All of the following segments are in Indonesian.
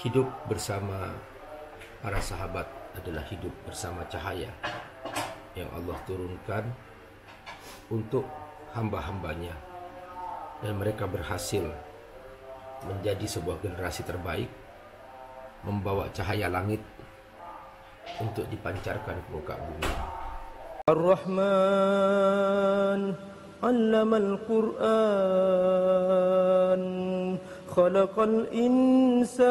Hidup bersama para sahabat adalah hidup bersama cahaya yang Allah turunkan untuk hamba-hambanya, dan mereka berhasil menjadi sebuah generasi terbaik, membawa cahaya langit untuk dipancarkan ke muka bumi. Ar-Rahman 'allamal Qur'an, khalaqal insan,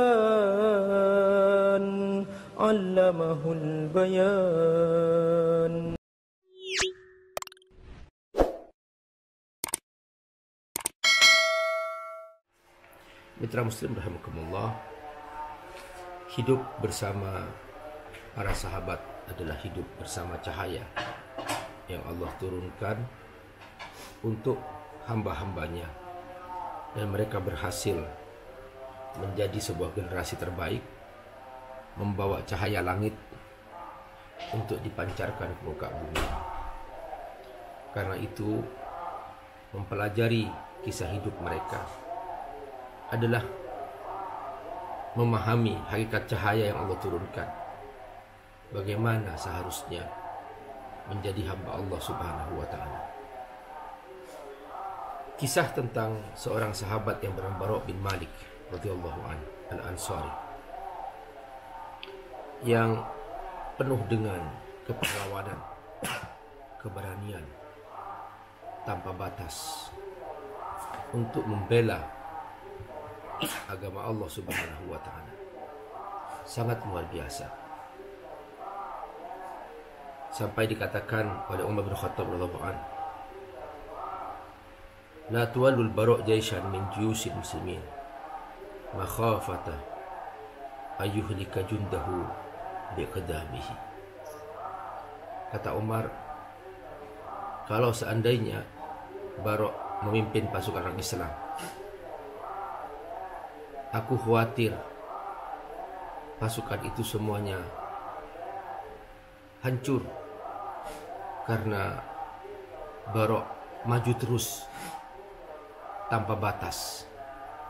'allamahul bayan. Mitra Muslim rahimakumullah, hidup bersama para sahabat adalah hidup bersama cahaya yang Allah turunkan untuk hamba-hambanya, dan mereka berhasil menjadi sebuah generasi terbaik, membawa cahaya langit untuk dipancarkan ke muka bumi. Karena itu, mempelajari kisah hidup mereka adalah memahami hakikat cahaya yang Allah turunkan, bagaimana seharusnya menjadi hamba Allah Subhanahu wa ta'ala. Kisah tentang seorang sahabat yang bernama Bara' bin Malik radhiyallahu anhu al-Ansari, yang penuh dengan kepahlawanan, keberanian tanpa batas untuk membela agama Allah Subhanahu wa ta'ala. Sangat luar biasa, sampai dikatakan oleh Umar bin Khattab radhiyallahu anhu, la tuwallul Bara' jaishan min juyusil muslimin makhafata ayyuhlika jundahu biqadamihi. Kata Umar, kalau seandainya Bara' memimpin pasukan orang Islam, aku khawatir pasukan itu semuanya hancur karena Bara' maju terus tanpa batas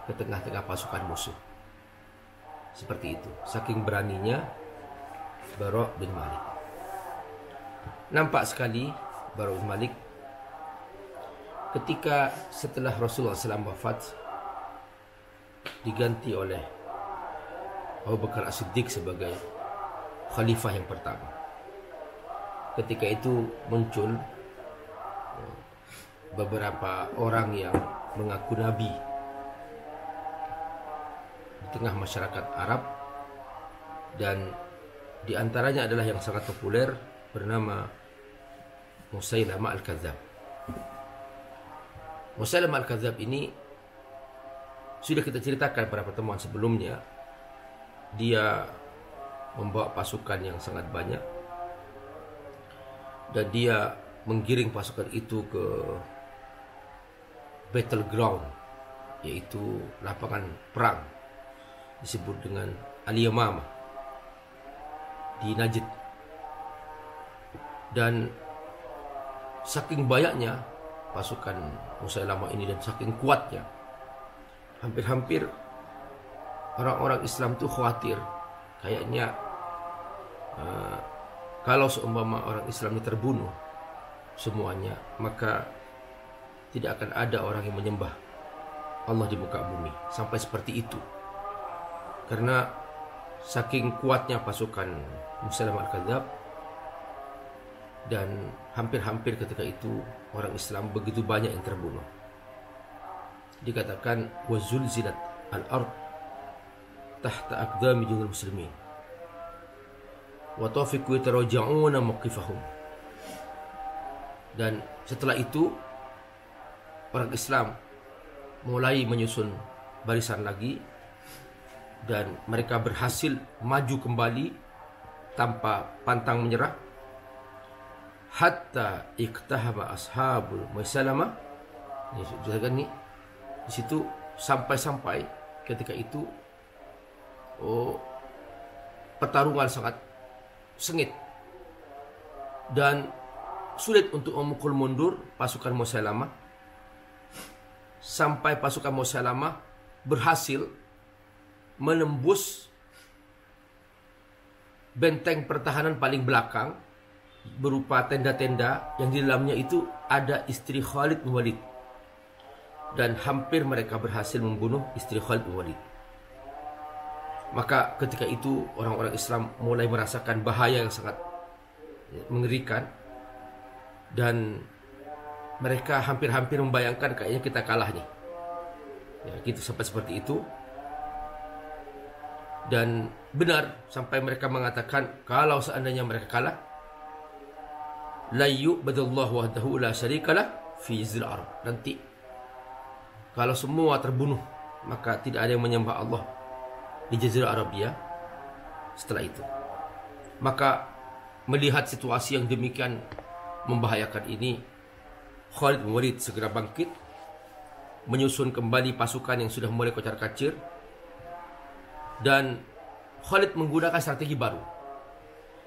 ke tengah-tengah pasukan musuh. Seperti itu, saking beraninya Bara' bin Malik. Nampak sekali Bara' bin Malik ketika setelah Rasulullah SAW wafat, diganti oleh Abu Bakar As-Siddiq sebagai khalifah yang pertama. Ketika itu muncul beberapa orang yang mengaku nabi di tengah masyarakat Arab, dan di antaranya adalah yang sangat populer bernama Musailamah Al-Kadzab. Musailamah Al-Kadzab ini sudah kita ceritakan pada pertemuan sebelumnya. Dia membawa pasukan yang sangat banyak, dan dia menggiring pasukan itu ke battleground, yaitu lapangan perang, disebut dengan Al-Yamamah di Najd. Dan saking banyaknya pasukan Musailamah ini dan saking kuatnya, hampir-hampir orang-orang Islam itu khawatir, kayaknya kalau seumpama orang Islam ini terbunuh semuanya, maka tidak akan ada orang yang menyembah Allah di muka bumi. Sampai seperti itu, karena saking kuatnya pasukan Musailamah Al-Kadzab, dan hampir-hampir ketika itu orang Islam begitu banyak yang terbunuh. Dikatakan wazulzilat al-ard tahta aqdami junul muslimin wa tafiqu yataraja'una mawqifahum. Dan setelah itu orang Islam mulai menyusun barisan lagi, dan mereka berhasil maju kembali tanpa pantang menyerah, hatta iktahama ashabul Musailamah. Ini sudah nih di situ, sampai ketika itu pertarungan sangat sengit dan sulit untuk memukul mundur pasukan Musailamah, sampai pasukan Musailamah berhasil menembus benteng pertahanan paling belakang berupa tenda-tenda yang di dalamnya itu ada istri Khalid bin Walid. Dan hampir mereka berhasil membunuh istri Khalid bin Walid. Maka ketika itu orang-orang Islam mulai merasakan bahaya yang sangat mengerikan. Dan mereka hampir-hampir membayangkan kayaknya kita kalah nih. Ya, gitu sampai seperti itu. Dan benar sampai mereka mengatakan kalau seandainya mereka kalah, la yu'badallahu wahdahu la syarikalah fi zil arab. Nanti kalau semua terbunuh, maka tidak ada yang menyembah Allah di Jazirah Arabia setelah itu. Maka melihat situasi yang demikian membahayakan ini, Khalid bin Walid segera bangkit, menyusun kembali pasukan yang sudah mulai kocar-kacir. Dan Khalid menggunakan strategi baru,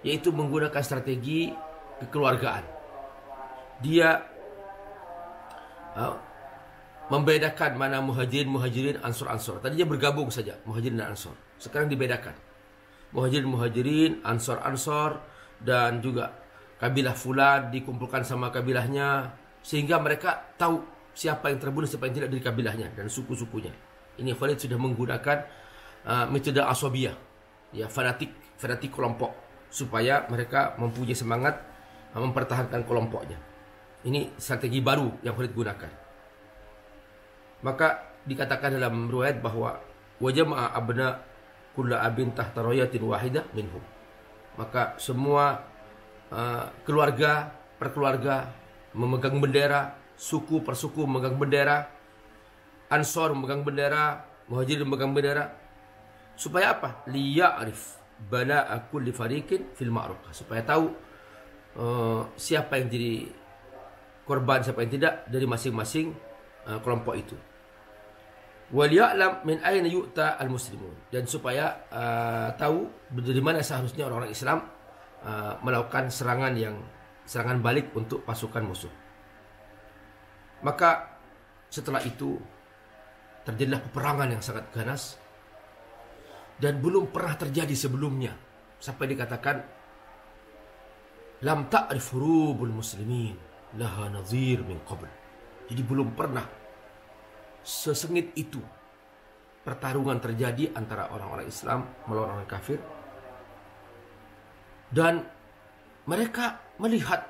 yaitu menggunakan strategi kekeluargaan. Dia membedakan mana muhajirin, ansor. Tadinya bergabung saja muhajirin dan ansor. Sekarang dibedakan. Muhajirin, ansor, dan juga kabilah fulan dikumpulkan sama kabilahnya, sehingga mereka tahu siapa yang terbunuh, siapa yang tidak dari kabilahnya dan suku-sukunya. Ini Khalid sudah menggunakan metode asabiyah, ya, fanatik kelompok, supaya mereka mempunyai semangat mempertahankan kelompoknya. Ini strategi baru yang Khalid gunakan. Maka dikatakan dalam riwayat bahwa wajama'a abna kulla abin tahta rayatin wahidah minhum. Maka semua perkeluarga memegang bendera, suku per suku memegang bendera, ansor memegang bendera, muhajirin memegang bendera. Supaya apa? Liya'rif bala'a kulli fariqin fil ma'rukah. Supaya tahu siapa yang jadi korban, siapa yang tidak dari masing-masing kelompok itu. Waliya'lam min ayna yu'ta al-muslimun. Dan supaya tahu dari mana seharusnya orang-orang Islam melakukan serangan balik untuk pasukan musuh. Maka setelah itu terjadilah peperangan yang sangat ganas. Dan belum pernah terjadi sebelumnya. Sampai dikatakan lam ta'rif hurubul muslimin laha nadhir min qabl. Jadi belum pernah sesengit itu pertarungan terjadi antara orang-orang Islam melawan orang kafir. Dan mereka melihat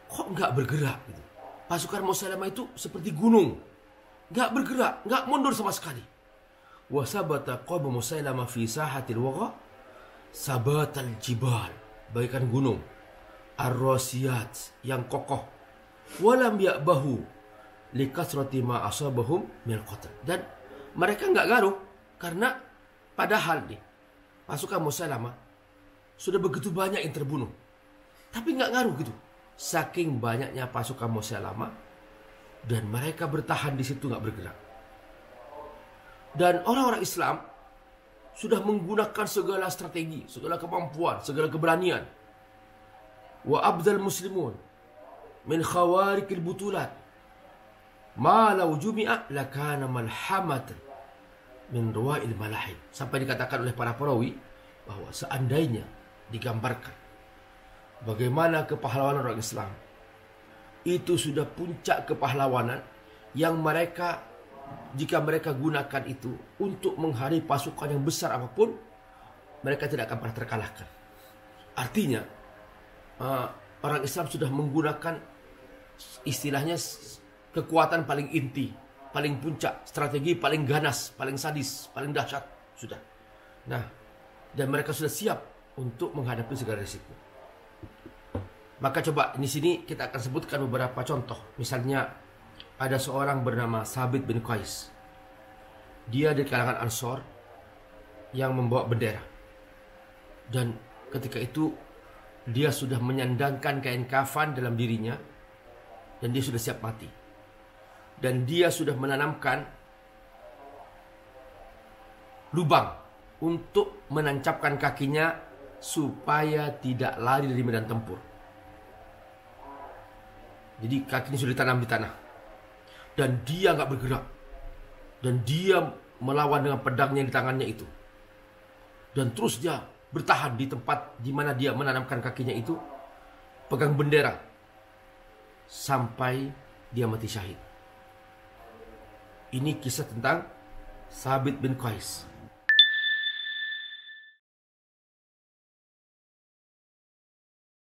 kok nggak bergerak gitu. Pasukan Musailamah itu seperti gunung, nggak bergerak, nggak mundur sama sekali. Wasabata qawmu Musailamah fi sahatil waqa sabatal jibal, bagaikan gunung, ar-rasiyat yang kokoh, walam ya'bahu likasrati ma asabahum min qatl. Dan mereka nggak garuh karena padahal nih pasukan Musailamah sudah begitu banyak yang terbunuh, tapi nggak ngaruh gitu. Saking banyaknya pasukan Musailamah dan mereka bertahan di situ nggak bergerak. Dan orang-orang Islam sudah menggunakan segala strategi, segala kemampuan, segala keberanian. Wa abdal muslimun min khawarikil butulat ma law jumi'a lakana malhamatan min ruwa'il malahib. Sampai dikatakan oleh para perawi bahwa seandainya digambarkan bagaimana kepahlawanan orang Islam, itu sudah puncak kepahlawanan yang jika mereka gunakan itu untuk menghadapi pasukan yang besar apapun, mereka tidak akan pernah terkalahkan. Artinya orang Islam sudah menggunakan istilahnya kekuatan paling inti, paling puncak, strategi paling ganas, paling sadis, paling dahsyat sudah. Nah, dan mereka sudah siap untuk menghadapi segala risiko. Maka coba di sini kita akan sebutkan beberapa contoh. Misalnya ada seorang bernama Sabit bin Qais. Dia dari kalangan Ansor yang membawa bendera. Dan ketika itu dia sudah menyandangkan kain kafan dalam dirinya dan dia sudah siap mati. Dan dia sudah menanamkan lubang untuk menancapkan kakinya supaya tidak lari dari medan tempur. Jadi kakinya sudah ditanam di tanah. Dan dia nggak bergerak. Dan dia melawan dengan pedangnya di tangannya itu. Dan terus dia bertahan di tempat di mana dia menanamkan kakinya itu, pegang bendera sampai dia mati syahid. Ini kisah tentang Thabit bin Qais.